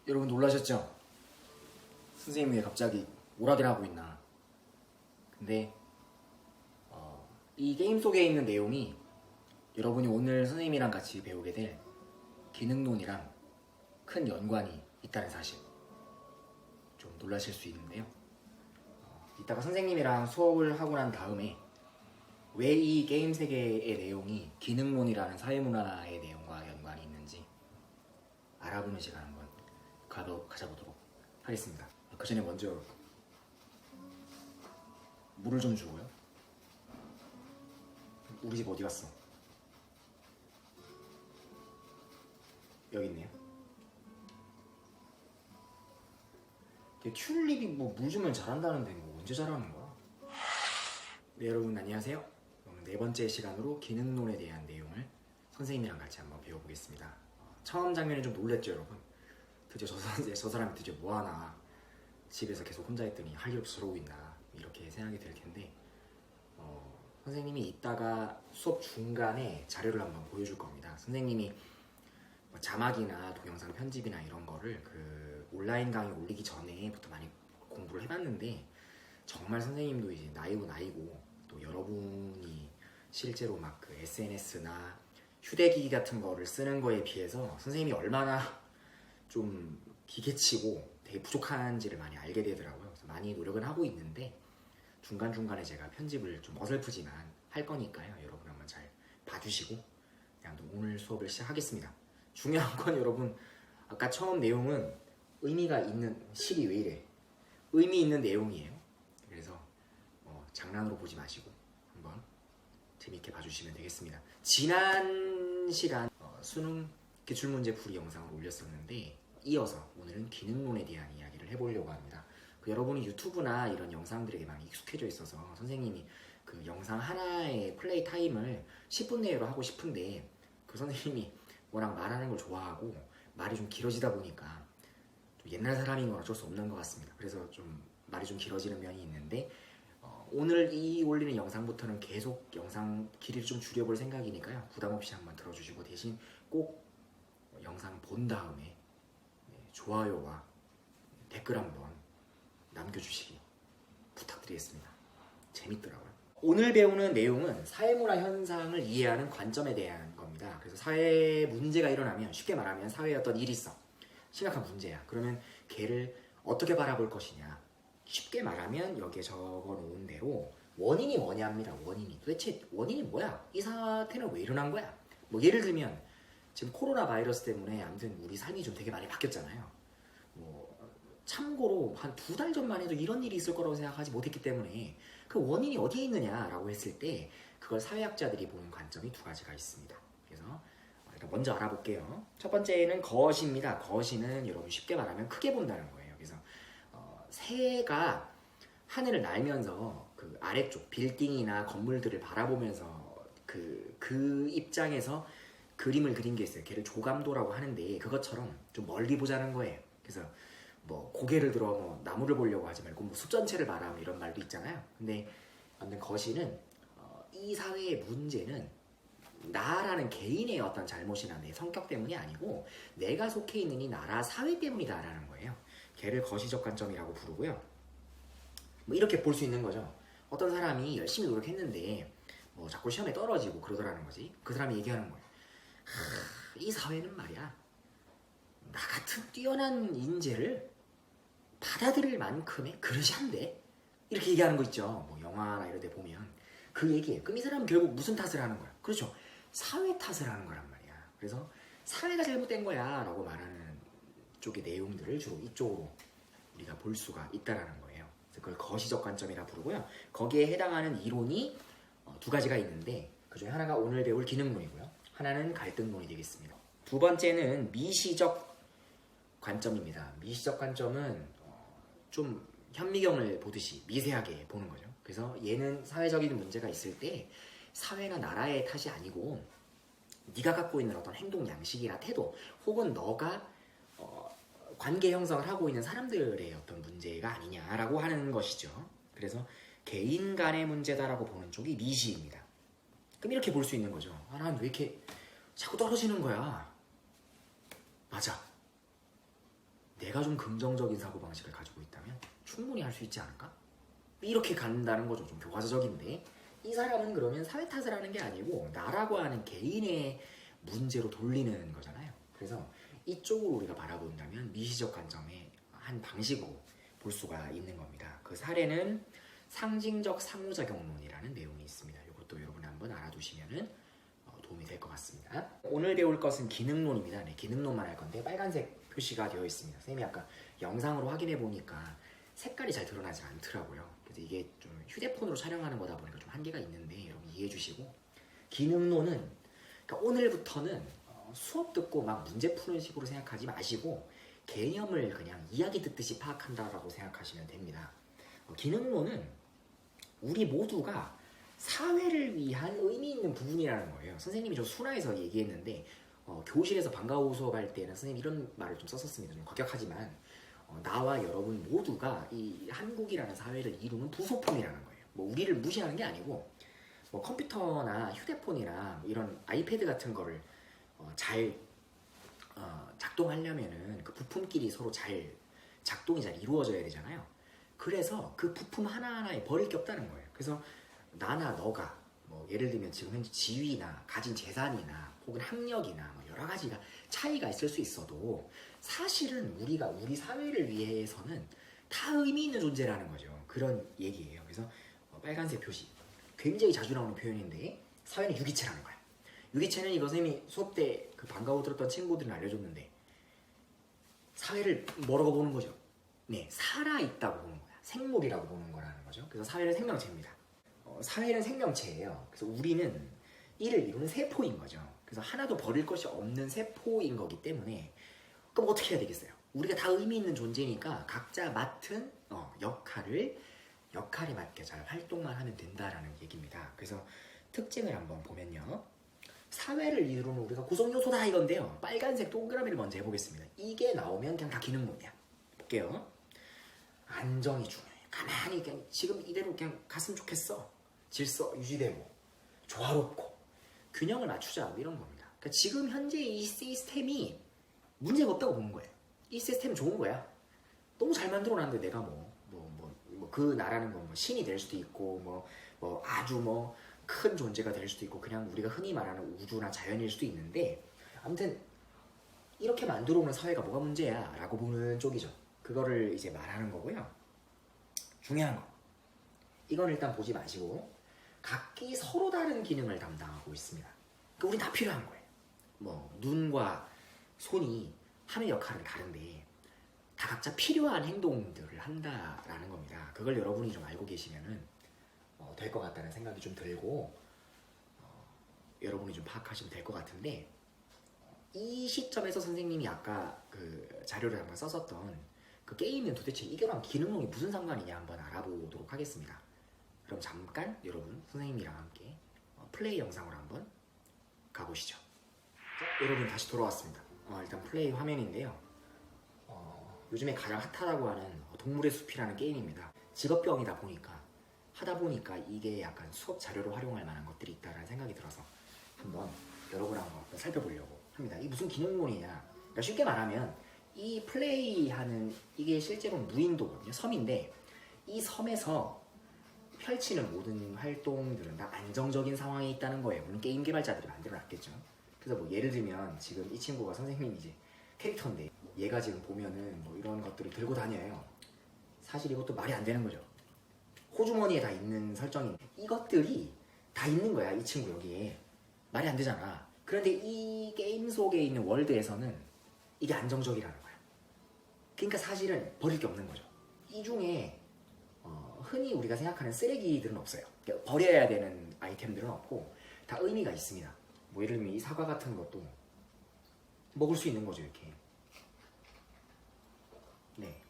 여러분 놀라셨죠? 선생님이 왜 갑자기 오락을 하고 있나. 근데 이 게임 속에 있는 내용이 여러분이 오늘 선생님이랑 같이 배우게 될 기능론이랑 큰 연관이 있다는 사실 좀 놀라실 수 있는데요. 이따가 선생님이랑 수업을 하고 난 다음에 왜 이 게임 세계의 내용이 기능론이라는 사회문화의 내용과 연관이 있는지 알아보는 시간 한번 가져보도록 하겠습니다. 그 전에 먼저 물을 좀 주고요. 우리 집 어디 갔어? 여기 있네요. 튤립이 뭐 물 주면 잘한다는데 뭐 언제 잘하는 거야? 네, 여러분 안녕하세요. 오늘 네 번째 시간으로 기능론에 대한 내용을 선생님이랑 같이 한번 배워보겠습니다. 처음 장면이 좀 놀랬죠, 여러분? 드디어 저 사람이 드디어 뭐하나, 집에서 계속 혼자 있더니 할 일 없어 저러고 있나, 이렇게 생각이 들 텐데 선생님이 이따가 수업 중간에 자료를 한번 보여줄 겁니다. 선생님이 뭐 자막이나 동영상 편집이나 이런 거를 그 온라인 강의 올리기 전에부터 많이 공부를 해봤는데, 정말 선생님도 이제 나이고 또 여러분이 실제로 막 그 SNS나 휴대기기 같은 거를 쓰는 거에 비해서 선생님이 얼마나 좀 기계치고 되게 부족한지를 많이 알게 되더라고요. 그래서 많이 노력은 하고 있는데 중간중간에 제가 편집을 좀 어설프지만 할 거니까요. 여러분 한번 잘 봐주시고 그냥 오늘 수업을 시작하겠습니다. 중요한 건 여러분, 아까 처음 내용은 의미가 있는, 실이 왜 이래? 의미 있는 내용이에요. 그래서 장난으로 보지 마시고 한번 재밌게 봐주시면 되겠습니다. 지난 시간 수능 기출문제 풀이 영상을 올렸었는데 이어서 오늘은 기능론에 대한 이야기를 해보려고 합니다. 여러분이 유튜브나 이런 영상들에게 많이 익숙해져 있어서 선생님이 그 영상 하나의 플레이 타임을 10분 내로 하고 싶은데, 그 선생님이 워낙 말하는 걸 좋아하고 말이 좀 길어지다 보니까 좀 옛날 사람인 건 어쩔 수 없는 것 같습니다. 그래서 좀 말이 좀 길어지는 면이 있는데 오늘 이 올리는 영상부터는 계속 영상 길이를 좀 줄여볼 생각이니까요. 부담없이 한번 들어주시고 대신 꼭 영상 본 다음에 좋아요와 댓글 한번 남겨주시기 부탁드리겠습니다. 재밌더라고요. 오늘 배우는 내용은 사회문화 현상을 이해하는 관점에 대한 겁니다. 그래서 사회 문제가 일어나면, 쉽게 말하면 사회에 어떤 일이 있어, 심각한 문제야. 그러면 걔를 어떻게 바라볼 것이냐, 쉽게 말하면 여기에 적어놓은 대로 원인이 뭐냐입니다. 원인이 도대체 원인이 뭐야? 이 사태는 왜 일어난 거야? 뭐 예를 들면 지금 코로나 바이러스 때문에 아무튼 우리 삶이 좀 되게 많이 바뀌었잖아요. 참고로 한 2달 전만 해도 이런 일이 있을 거라고 생각하지 못했기 때문에 그 원인이 어디에 있느냐라고 했을 때 그걸 사회학자들이 보는 관점이 2가지가 있습니다. 그래서 일단 먼저 알아볼게요. 첫 번째는 거시입니다. 거시는 여러분 쉽게 말하면 크게 본다는 거예요. 그래서 새가 하늘을 날면서 그 아래쪽 빌딩이나 건물들을 바라보면서 그 입장에서 그림을 그린 게 있어요. 걔를 조감도라고 하는데, 그것처럼 좀 멀리 보자는 거예요. 그래서 뭐 고개를 들어 뭐 나무를 보려고 하지 말고 뭐 숲 전체를 바라, 이런 말도 있잖아요. 근데 아무튼 거시는 이 사회의 문제는 나라는 개인의 어떤 잘못이나 내 성격 때문이 아니고 내가 속해 있는 이 나라 사회 때문이다라는 거예요. 걔를 거시적 관점이라고 부르고요. 뭐 이렇게 볼 수 있는 거죠. 어떤 사람이 열심히 노력했는데 뭐 자꾸 시험에 떨어지고 그러더라는 거지. 그 사람이 얘기하는 거예요. 이 사회는 말이야, 나 같은 뛰어난 인재를 받아들일 만큼의 그릇이 안 돼. 이렇게 얘기하는 거 있죠. 뭐 영화나 이런 데 보면 그 얘기예요. 그럼 이 사람은 결국 무슨 탓을 하는 거야? 그렇죠. 사회 탓을 하는 거란 말이야. 그래서 사회가 잘못된 거야 라고 말하는 쪽의 내용들을 주로 이쪽으로 우리가 볼 수가 있다라는 거예요. 그래서 그걸 거시적 관점이라 부르고요. 거기에 해당하는 이론이 2가지가 있는데 그 중에 하나가 오늘 배울 기능론이고요. 하나는 갈등론이 되겠습니다. 두 번째는 미시적 관점입니다. 미시적 관점은 좀 현미경을 보듯이 미세하게 보는 거죠. 그래서 얘는 사회적인 문제가 있을 때 사회나 나라의 탓이 아니고 네가 갖고 있는 어떤 행동 양식이나 태도, 혹은 너가 관계 형성을 하고 있는 사람들의 어떤 문제가 아니냐라고 하는 것이죠. 그래서 개인 간의 문제다라고 보는 쪽이 미시입니다. 그럼 이렇게 볼 수 있는 거죠. 난 왜 이렇게 자꾸 떨어지는 거야? 맞아. 내가 좀 긍정적인 사고방식을 가지고 있다면 충분히 할 수 있지 않을까? 이렇게 간다는 거죠. 좀 교과서적인데 이 사람은 그러면 사회 탓을 하는 게 아니고 나라고 하는 개인의 문제로 돌리는 거잖아요. 그래서 이쪽으로 우리가 바라본다면 미시적 관점의 한 방식으로 볼 수가 있는 겁니다. 그 사례는 상징적 상호작용론이라는 내용이 있습니다. 이것도 여러분 한번 알아두시면 도움이 될 것 같습니다. 오늘 배울 것은 기능론입니다. 네, 기능론만 할 건데 빨간색 표시가 되어 있습니다. 선생님이 아까 영상으로 확인해 보니까 색깔이 잘 드러나지 않더라고요. 그래서 이게 좀 휴대폰으로 촬영하는 거다 보니까 좀 한계가 있는데 여러분 이해해 주시고, 기능론은 그러니까 오늘부터는 수업 듣고 막 문제 푸는 식으로 생각하지 마시고 개념을 그냥 이야기 듣듯이 파악한다라고 생각하시면 됩니다. 기능론은 우리 모두가 사회를 위한 의미 있는 부분이라는 거예요. 선생님이 저 순화에서 얘기했는데 교실에서 방과후 수업할 때는 선생님이 이런 말을 좀 썼었습니다. 좀 과격하지만 나와 여러분 모두가 이 한국이라는 사회를 이루는 부속품이라는 거예요. 뭐 우리를 무시하는 게 아니고 뭐 컴퓨터나 휴대폰이나 뭐 이런 아이패드 같은 거를 잘 작동하려면은 그 부품끼리 서로 잘 작동이 잘 이루어져야 되잖아요. 그래서 그 부품 하나하나에 버릴 게 없다는 거예요. 그래서 나나 너가 뭐 예를 들면 지금 현재 지위나 가진 재산이나 혹은 학력이나 뭐 여러 가지가 차이가 있을 수 있어도 사실은 우리가 우리 사회를 위해서는 다 의미 있는 존재라는 거죠. 그런 얘기예요. 그래서 빨간색 표시 굉장히 자주 나오는 표현인데 사회는 유기체라는 거예요. 유기체는 이거 선생님이 수업 때 그 방과후 들었던 친구들은 알려줬는데 사회를 뭐라고 보는 거죠? 네, 살아있다고 보는 거야. 생물이라고 보는 거라는 거죠. 그래서 사회는 생명체입니다. 사회는 생명체예요. 그래서 우리는 이를 이루는 세포인 거죠. 그래서 하나도 버릴 것이 없는 세포인 거기 때문에 그럼 어떻게 해야 되겠어요? 우리가 다 의미 있는 존재니까 각자 맡은 역할에 맞게 잘 활동만 하면 된다라는 얘기입니다. 그래서 특징을 한번 보면요. 사회를 이루는 우리가 구성 요소다 이건데요. 빨간색 동그라미를 먼저 해보겠습니다. 이게 나오면 그냥 다 기능론이야. 볼게요. 안정이 중요해. 가만히 그냥 지금 이대로 그냥 갔으면 좋겠어. 질서 유지되고 조화롭고 균형을 맞추자 뭐 이런 겁니다. 그러니까 지금 현재 이 시스템이 문제가 없다고 보는 거예요. 이 시스템은 좋은 거야. 너무 잘 만들어놨는데 내가 그 나라는 뭐 신이 될 수도 있고 뭐 아주 뭐 큰 존재가 될 수도 있고 그냥 우리가 흔히 말하는 우주나 자연일 수도 있는데 아무튼 이렇게 만들어 오는 사회가 뭐가 문제야 라고 보는 쪽이죠. 그거를 이제 말하는 거고요. 중요한 거 이건 일단 보지 마시고 각기 서로 다른 기능을 담당하고 있습니다. 그러니까 우린 다 필요한 거예요. 뭐 눈과 손이 하는 역할은 다른데 다 각자 필요한 행동들을 한다라는 겁니다. 그걸 여러분이 좀 알고 계시면은 될 것 같다는 생각이 좀 들고 여러분이 좀 파악하시면 될 것 같은데 이 시점에서 선생님이 아까 그 자료를 한번 썼었던 그 게임은 도대체 이거랑 기능론이 무슨 상관이냐 한번 알아보도록 하겠습니다. 그럼 잠깐 여러분 선생님이랑 함께 플레이 영상으로 한번 가보시죠. 자, 여러분 다시 돌아왔습니다. 일단 플레이 화면인데요. 요즘에 가장 핫하다고 하는 동물의 숲이라는 게임입니다. 직업병이다 보니까 하다 보니까 이게 약간 수업 자료로 활용할 만한 것들이 있다라는 생각이 들어서 한번 여러분하고 한번 살펴보려고 합니다. 이게 무슨 기능론이냐? 그러니까 쉽게 말하면 이 플레이하는 이게 실제로는 무인도거든요. 섬인데 이 섬에서 펼치는 모든 활동들은 다 안정적인 상황에 있다는 거예요. 물론 게임 개발자들이 만들어놨겠죠. 그래서 뭐 예를 들면 지금 이 친구가 선생님 이제 캐릭터인데 얘가 지금 보면은 뭐 이런 것들을 들고 다녀요. 사실 이것도 말이 안 되는 거죠. 호주머니에 다 있는 설정인데 이것들이 다 있는 거야. 이 친구 여기에 말이 안 되잖아. 그런데 이 게임 속에 있는 월드에서는 이게 안정적이라는 거야. 그러니까 사실은 버릴 게 없는 거죠. 이 중에 흔히 우리가 생각하는 쓰레기들은 없어요. 그러니까 버려야 되는 아이템들은 없고 다 의미가 있습니다. 뭐 예를 들면 이 사과 같은 것도 먹을 수 있는 거죠. 이렇게. 네.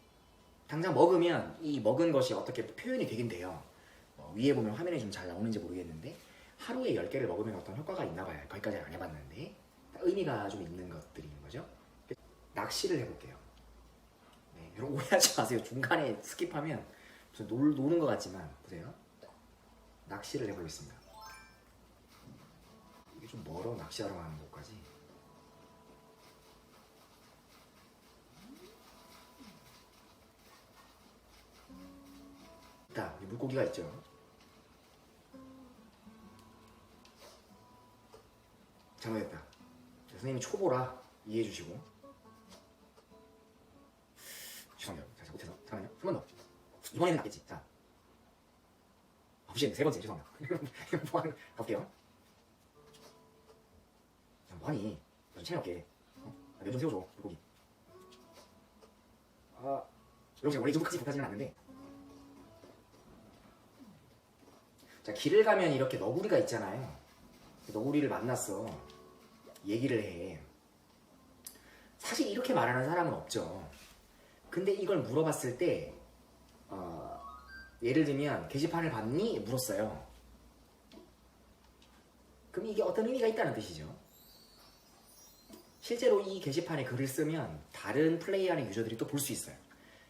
당장 먹으면 이 먹은 것이 어떻게 표현이 되긴 돼요. 위에 보면 화면에 좀 잘 나오는지 모르겠는데 하루에 10개를 먹으면 어떤 효과가 있나 봐요. 거기까지 안 해봤는데 의미가 좀 있는 것들인 거죠. 낚시를 해볼게요. 네, 여러분 오해하지 마세요. 중간에 스킵하면 무슨 노는 것 같지만 보세요. 낚시를 해보겠습니다. 이게 좀 멀어 낚시하러 가는 곳까지. 있다. 물고기가 있죠. 잘못했다. 선생님이 초보라 이해해 주시고. 죄송해요. 자, 잘못해서. 잠깐만요. 한 번 더. 이번에는 낫겠지. 자. 혹시 세 번째 죄송합니다. 뭐하는 갈게요. 뭐하니? 좀 체력게. 면 좀 세워줘. 물고기. 여러분 원래 이 정도까지 못하지는 않는데. 자, 길을 가면 이렇게 너구리가 있잖아요. 너구리를 만났어. 얘기를 해. 사실 이렇게 말하는 사람은 없죠. 근데 이걸 물어봤을 때 예를 들면 게시판을 봤니? 물었어요. 그럼 이게 어떤 의미가 있다는 뜻이죠. 실제로 이 게시판에 글을 쓰면 다른 플레이하는 유저들이 또 볼 수 있어요.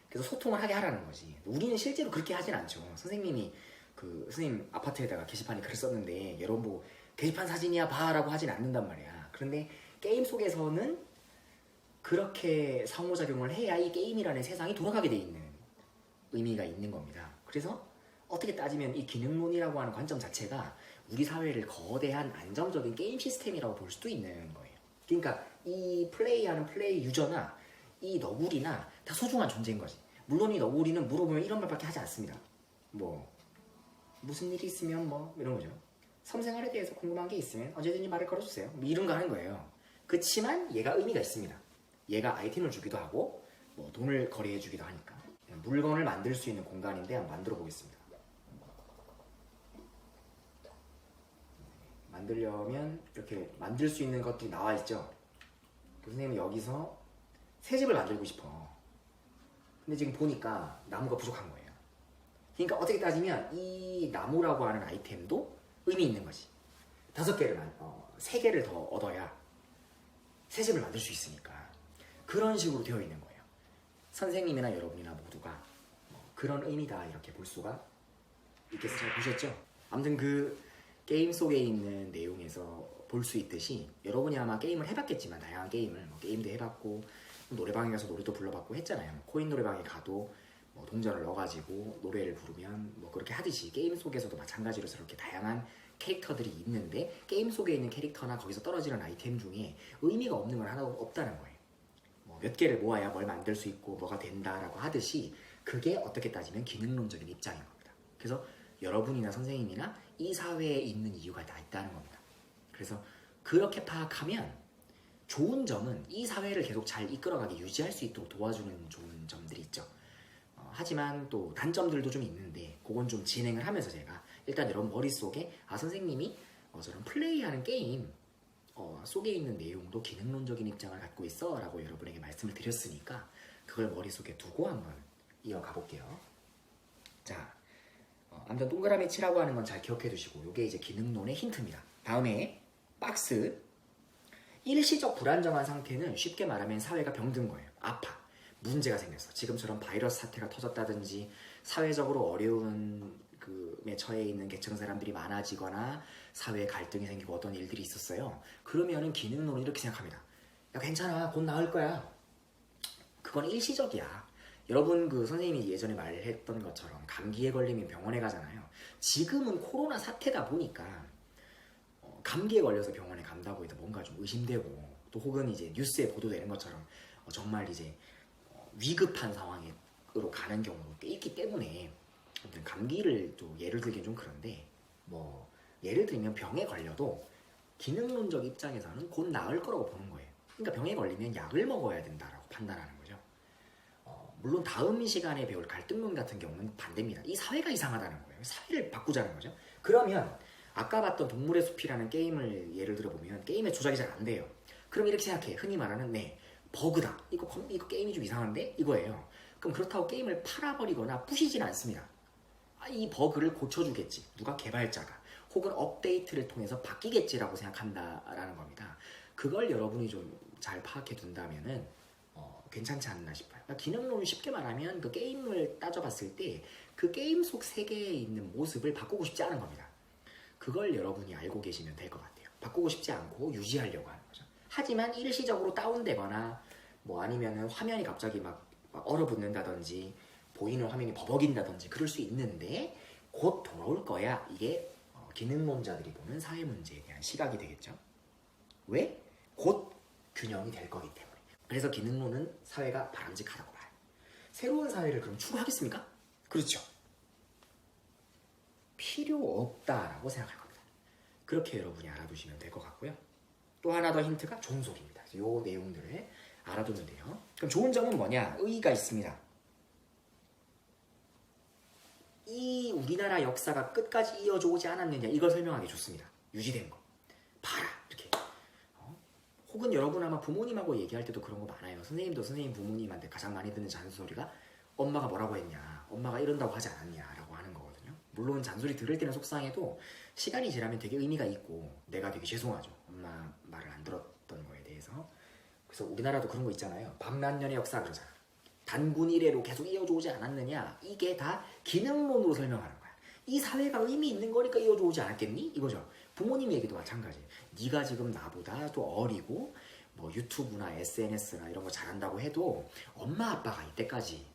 그래서 소통을 하게 하라는 거지. 우리는 실제로 그렇게 하진 않죠. 선생님이 선생님 아파트에다가 게시판에 글을 썼는데 여러분 보고 게시판 사진이야 봐 라고 하진 않는단 말이야. 그런데 게임 속에서는 그렇게 상호작용을 해야 이 게임이라는 세상이 돌아가게 돼 있는 의미가 있는 겁니다. 그래서 어떻게 따지면 이 기능론이라고 하는 관점 자체가 우리 사회를 거대한 안정적인 게임 시스템이라고 볼 수도 있는 거예요. 그러니까 이 플레이하는 플레이 유저나 이 너구리나 다 소중한 존재인 거지. 물론 이 너구리는 물어보면 이런 말밖에 하지 않습니다. 뭐 무슨 일이 있으면 뭐 이런 거죠. 섬생활에 대해서 궁금한 게 있으면 언제든지 말을 걸어주세요. 뭐 이런 거 하는 거예요. 그치만 얘가 의미가 있습니다. 얘가 아이템을 주기도 하고 뭐 돈을 거래해 주기도 하니까 물건을 만들 수 있는 공간인데 한번 만들어 보겠습니다. 만들려면 이렇게 만들 수 있는 것들이 나와 있죠. 선생님은 여기서 새 집을 만들고 싶어. 근데 지금 보니까 나무가 부족한 거예요. 그러니까 어떻게 따지면 이 나무라고 하는 아이템도 의미 있는 거지. 5개를 3개를 더 얻어야 새 집을 만들 수 있으니까. 그런 식으로 되어 있는 거예요. 선생님이나 여러분이나 모두가 그런 의미다 이렇게 볼 수가 있겠어요. 잘 보셨죠? 아무튼 그 게임 속에 있는 내용에서 볼 수 있듯이 여러분이 아마 게임을 해봤겠지만 다양한 게임을 게임도 해봤고 노래방에 가서 노래도 불러봤고 했잖아요. 코인 노래방에 가도 동전을 넣어가지고 노래를 부르면 그렇게 하듯이 게임 속에서도 마찬가지로 저렇게 다양한 캐릭터들이 있는데 게임 속에 있는 캐릭터나 거기서 떨어지는 아이템 중에 의미가 없는 건 하나도 없다는 거예요. 몇 개를 모아야 뭘 만들 수 있고 뭐가 된다라고 하듯이 그게 어떻게 따지면 기능론적인 입장인 겁니다. 그래서 여러분이나 선생님이나 이 사회에 있는 이유가 다 있다는 겁니다. 그래서 그렇게 파악하면 좋은 점은 이 사회를 계속 잘 이끌어가게 유지할 수 있도록 도와주는 좋은 점들이 있죠. 하지만 또 단점들도 좀 있는데 그건 좀 진행을 하면서 제가 일단 여러분 머릿속에 선생님이 저런 플레이하는 게임 속에 있는 내용도 기능론적인 입장을 갖고 있어 라고 여러분에게 말씀을 드렸으니까 그걸 머릿속에 두고 한번 이어가 볼게요. 자, 아무튼 동그라미 치라고 하는 건 잘 기억해 두시고 이게 이제 기능론의 힌트입니다. 다음에 박스. 일시적 불안정한 상태는 쉽게 말하면 사회가 병든 거예요. 아파. 문제가 생겼어. 지금처럼 바이러스 사태가 터졌다든지 사회적으로 어려운 에 처해 있는 계층 사람들이 많아지거나 사회에 갈등이 생기고 어떤 일들이 있었어요. 그러면은 기능론은 이렇게 생각합니다. 야 괜찮아. 곧 나을 거야. 그건 일시적이야. 여러분 선생님이 예전에 말했던 것처럼 감기에 걸리면 병원에 가잖아요. 지금은 코로나 사태다 보니까 감기에 걸려서 병원에 간다고 해도 뭔가 좀 의심되고 또 혹은 이제 뉴스에 보도되는 것처럼 정말 이제 위급한 상황으로 가는 경우도 꽤 있기 때문에 아무튼 감기를 또 예를 들긴 좀 그런데 예를 들면 병에 걸려도 기능론적 입장에서는 곧 나을 거라고 보는 거예요. 그러니까 병에 걸리면 약을 먹어야 된다라고 판단하는 거죠. 물론 다음 시간에 배울 갈등론 같은 경우는 반대입니다. 이 사회가 이상하다는 거예요. 사회를 바꾸자는 거죠. 그러면 아까 봤던 동물의 숲이라는 게임을 예를 들어보면 게임의 조작이 잘 안 돼요. 그럼 이렇게 생각해. 흔히 말하는 버그다. 이거 게임이 좀 이상한데? 이거예요. 그럼 그렇다고 게임을 팔아버리거나 부시진 않습니다. 이 버그를 고쳐주겠지. 누가 개발자가. 혹은 업데이트를 통해서 바뀌겠지라고 생각한다라는 겁니다. 그걸 여러분이 좀 잘 파악해 둔다면은 괜찮지 않나 싶어요. 그러니까 기능론을 쉽게 말하면 그 게임을 따져봤을 때 그 게임 속 세계에 있는 모습을 바꾸고 싶지 않은 겁니다. 그걸 여러분이 알고 계시면 될 것 같아요. 바꾸고 싶지 않고 유지하려고 하는 거죠. 하지만 일시적으로 다운되거나 아니면은 화면이 갑자기 막 얼어붙는다든지 보이는 화면이 버벅인다든지 그럴 수 있는데 곧 돌아올 거야. 이게 기능론자들이 보는 사회 문제에 대한 시각이 되겠죠. 왜? 곧 균형이 될 거기 때문에. 그래서 기능론은 사회가 바람직하다고 봐요. 새로운 사회를 그럼 추구하겠습니까? 그렇죠. 필요 없다라고 생각할 겁니다. 그렇게 여러분이 알아두시면 될 것 같고요. 또 하나 더 힌트가 종속입니다. 이 내용들을 알아두면 돼요. 그럼 좋은 점은 뭐냐? 의의가 있습니다. 이 우리나라 역사가 끝까지 이어져 오지 않았느냐, 이걸 설명하기 좋습니다. 유지된 거. 봐라, 이렇게. 혹은 여러분 아마 부모님하고 얘기할 때도 그런 거 많아요. 선생님도 선생님 부모님한테 가장 많이 듣는 잔소리가 엄마가 뭐라고 했냐, 엄마가 이런다고 하지 않았냐라고 하는 거거든요. 물론 잔소리 들을 때는 속상해도 시간이 지나면 되게 의미가 있고 내가 되게 죄송하죠. 엄마 말을 안 들었던 거에 대해서. 그래서 우리나라도 그런 거 있잖아요. 박난년의 역사 그러잖아. 단군 이래로 계속 이어져 오지 않았느냐, 이게 다 기능론으로 설명하는 거야. 이 사회가 의미 있는 거니까 이어져 오지 않았겠니? 이거죠. 부모님 얘기도 마찬가지. 네가 지금 나보다 또 어리고 뭐 유튜브나 SNS나 이런 거 잘한다고 해도 엄마 아빠가 이때까지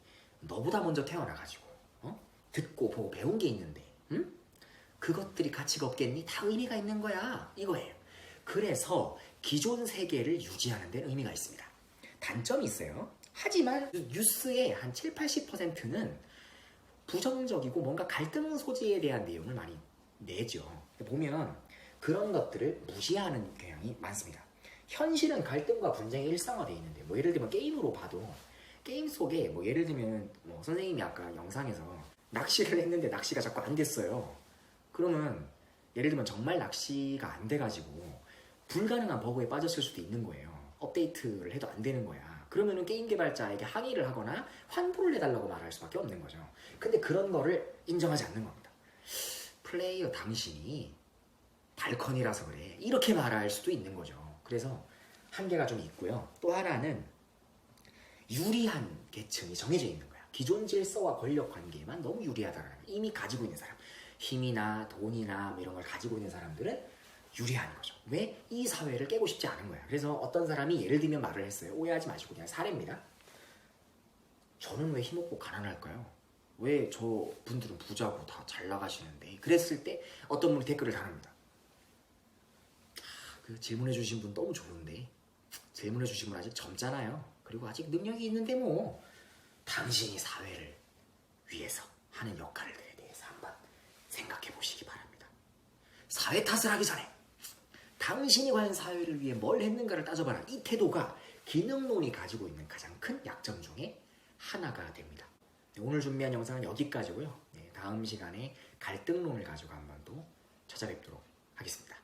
너보다 먼저 태어나가지고 듣고 보고 배운 게 있는데, 응? 그것들이 가치가 없겠니? 다 의미가 있는 거야, 이거예요. 그래서 기존 세계를 유지하는 데는 의미가 있습니다. 단점이 있어요. 하지만 뉴스의 한 7, 80%는 부정적이고 뭔가 갈등 소지에 대한 내용을 많이 내죠. 보면 그런 것들을 무시하는 경향이 많습니다. 현실은 갈등과 분쟁이 일상화되어 있는데, 뭐 예를 들면 게임으로 봐도 게임 속에 뭐 예를 들면 뭐 선생님이 아까 영상에서 낚시를 했는데 낚시가 자꾸 안 됐어요. 그러면 예를 들면 정말 낚시가 안 돼가지고 불가능한 버그에 빠졌을 수도 있는 거예요. 업데이트를 해도 안 되는 거야. 그러면은 게임 개발자에게 항의를 하거나 환불을 해달라고 말할 수밖에 없는 거죠. 근데 그런 거를 인정하지 않는 겁니다. 플레이어 당신이 발컨이라서 그래, 이렇게 말할 수도 있는 거죠. 그래서 한계가 좀 있고요. 또 하나는 유리한 계층이 정해져 있는 거야. 기존 질서와 권력 관계만 너무 유리하다라는, 이미 가지고 있는 사람, 힘이나 돈이나 뭐 이런 걸 가지고 있는 사람들은 유리한 거죠. 왜? 이 사회를 깨고 싶지 않은 거야. 그래서 어떤 사람이 예를 들면 말을 했어요. 오해하지 마시고, 그냥 사례입니다. 저는 왜 힘없고 가난할까요? 왜 저 분들은 부자고 다 잘 나가시는데? 그랬을 때 어떤 분이 댓글을 달합니다. 그 질문해 주신 분 너무 좋은데 질문해 주신 분 아직 젊잖아요. 그리고 아직 능력이 있는데 뭐 당신이 사회를 위해서 하는 역할들에 대해서 한번 생각해 보시기 바랍니다. 사회 탓을 하기 전에 당신이 과연 사회를 위해 뭘 했는가를 따져봐라. 이 태도가 기능론이 가지고 있는 가장 큰 약점 중에 하나가 됩니다. 오늘 준비한 영상은 여기까지고요. 다음 시간에 갈등론을 가지고 한번 또 찾아뵙도록 하겠습니다.